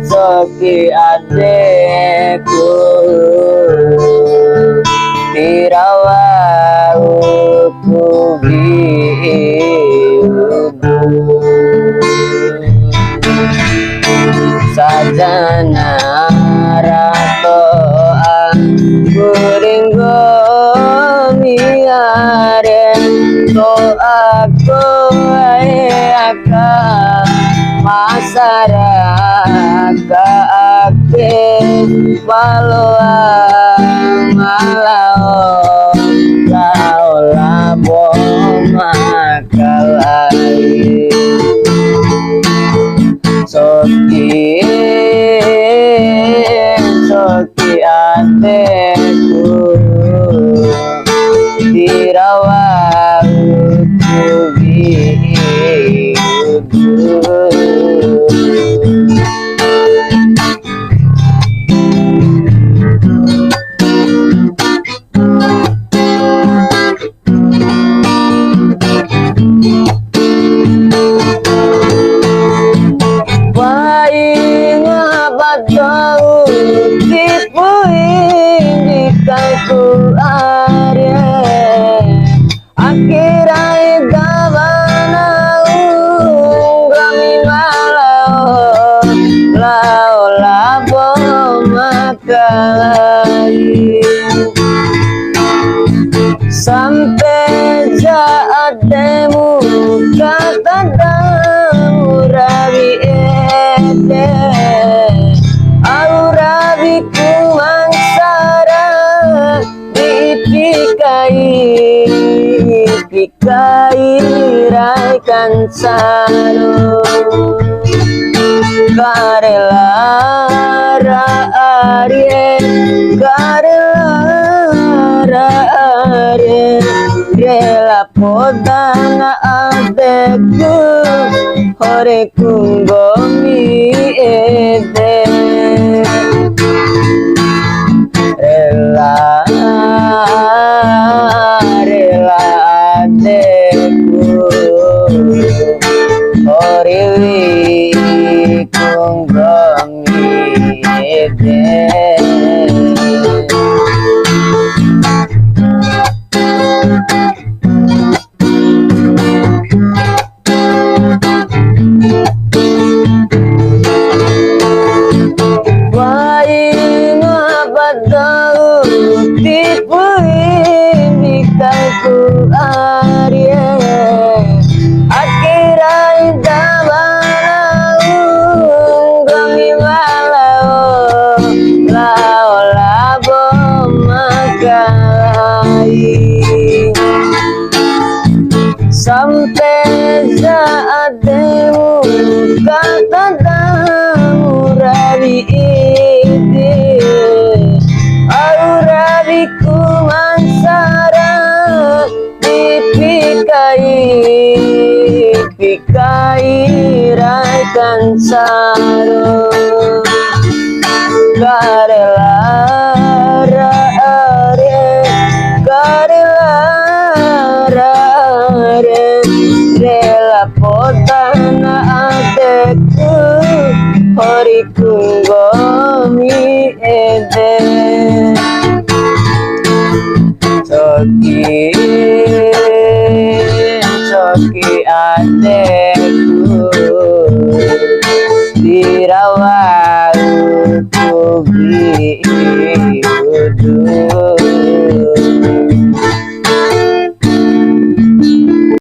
Soki adekku dirawatku biudu sajana ratoan kuringgo miaren to aku akan masyarakat walau malau labo makalai soki adekku dirawatku biudu tahu tipu indikaiku arya akhirai gabana ungami malau lau labo makalai sampai saat demu kata damu rabi ede aurabiku mangsara dipikai raikan saro karela rela podana adekku horeku gomi ede rela adekku horewi gomi ede tipu indikaiku arya akhirai dabana ungami malau lau labo makalai sampai saat demu kata damu rabi ini aurabiku mangsara dipikai raikan saro karela rela potana adekku horiku gomi ede soki adekku dirawat